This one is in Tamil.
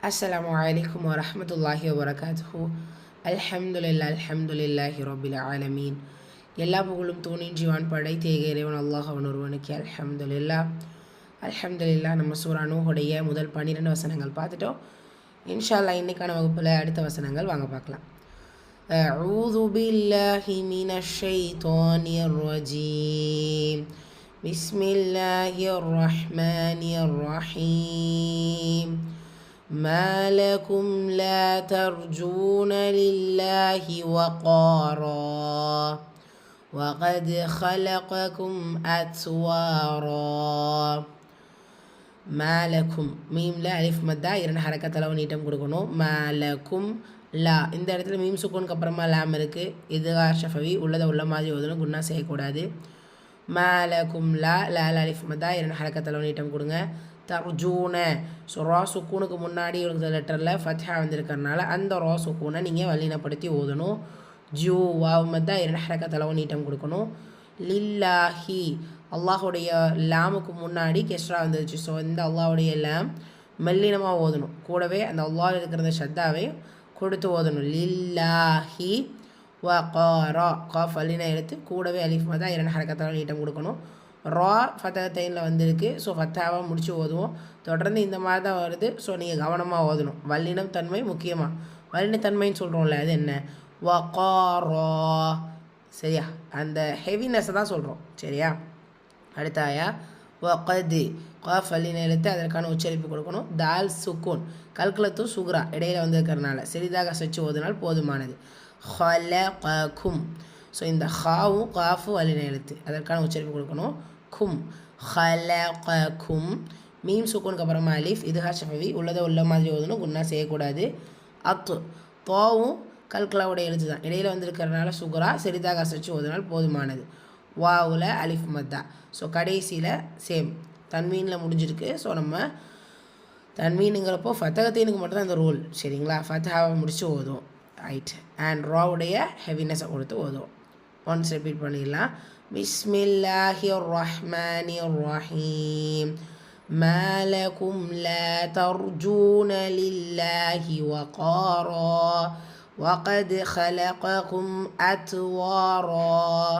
அஸ்ஸலாமு அலைக்கும் வரஹ்மத்துல்லாஹி வபரகாத்துஹு. அல்ஹம்துலில்லாஹி ரப்பில் ஆலமீன். எல்லா புகழும் தூணின்றிவான் படைத்த இறைவன் அல்லாஹ் அவன் ஒருவனுக்கு அல்ஹம்துலில்லாஹ். நம்ம சூரா நூஹுடைய முதல் 12 வசனங்கள் பார்த்துட்டோம். இன்ஷா அல்லாஹ் இன்னைக்கான வகுப்பில் அடுத்த வசனங்கள் வாங்க பார்க்கலாம். அஊது பில்லாஹி மினஷ் ஷைத்தானிர் ரஜீம். பிஸ்மில்லாஹிர் ரஹ்மானிர் ரஹீம். ما لكم لا ترجون لله وقارا وقد خلقكم أطوارا. ما لكم மீம்ல அலிஃப் மத்தா 2 ஹரக்கத்தில் நீட்டம் கொடுக்கணும். மாலக்கும் லா, இந்த இடத்துல மீம் சுக்கூனுக்கு அப்புறமா லாம் இருக்குது. இதுகார் ஷஃபவி உள்ளதை உள்ள மாதிரி ஓதணும், குன்னா செய்யக்கூடாது. மாலக்கும் லா அலிஃப் மத்தா 2 ஹரக்கத்தில் நீட்டம் கொடுங்க. தர்ஜூன, ஸோ ரா சுக்கூனுக்கு முன்னாடி இருக்கிற லெட்டரில் ஃபத்ஹா வந்திருக்கிறதுனால அந்த ரா சுக்கூனை நீங்கள் வல்லினப்படுத்தி ஓதணும். ஜூ வாவ் மத்தா 2 ஹரக்கத்தில் நீட்டம் கொடுக்கணும். லில்லாஹி, அல்லாஹுடைய லாமுக்கு முன்னாடி கெஸ்ரா வந்துருச்சு. ஸோ இந்த அல்லாஹுடைய லாம் மெல்லினமாக ஓதணும். கூடவே அந்த அல்லாஹ் இருக்கிற ஷத்தாவை கொடுத்து ஓதணும். லில்லாஹி வகாரா, காஃப் வல்லின எழுத்து, கூடவே அலிஃப் மத்தா 2 ஹரக்கத்தில் நீட்டம் கொடுக்கணும். ரா ஃபத்தஹத்தைனில் வந்திருக்கு. ஸோ ஃபத்தாவாக முடித்து ஓதுவோம். தொடர்ந்து இந்த மாதிரி தான் வருது. ஸோ நீங்கள் கவனமாக ஓதணும். வல்லினம் தன்மை முக்கியமாக. வல்லினத்தன்மைன்னு சொல்கிறோம்ல, அது என்ன? வகாரா, சரியா? அந்த ஹெவினஸை தான் சொல்கிறோம், சரியா? அடுத்த ஆயா வகது, காஃப் வல்லின எழுத்து, அதற்கான உச்சரிப்பு கொடுக்கணும். தால் சுக்கூன், கல்குலத்து சுக்ரா இடையில வந்திருக்கிறதுனால சிறிதாக சச்சு ஓதுனால் போதுமானது. ஹலகும், ஸோ இந்த ஹாவும் காஃபும் வல்லின எழுத்து, அதற்கான உச்சரிப்பு கொடுக்கணும். கும் ஹலகும், மீம் சுக்கூனுக்கு அப்புறமா அலிஃப், இதுஹார் ஷஃபவி உள்ளதை உள்ள மாதிரி ஓதணும், குன்னா செய்யக்கூடாது. அத்து, தோவும் கல்கலாவுடைய எழுத்து தான், இடையில் வந்திருக்கிறதுனால சுகுரா சிறிதாக அசைச்சு ஓதுனால் போதுமானது. வாவில் அலிஃப் மத்தா, ஸோ கடைசியில் சேம் தன்வீனில் முடிஞ்சிருக்கு. ஸோ நம்ம தன்வீனுங்கிறப்போ ஃபத்தகத்தீனுக்கு மட்டும்தான் இந்த ரூல், சரிங்களா? ஃபத்தாவை முடித்து ஓதுவோம், ரைட். அண்ட் ராவுடைய ஹெவினஸை கொடுத்து ஓதுவோம். ஒன்ஸ் ரிப்பீட் பண்ணிடலாம். பிஸ்மில்லாஹிர் ரஹ்மானிர் ரஹீம். ما لكم لا ترجون لله وقارا وقد خلقكم أطوارا.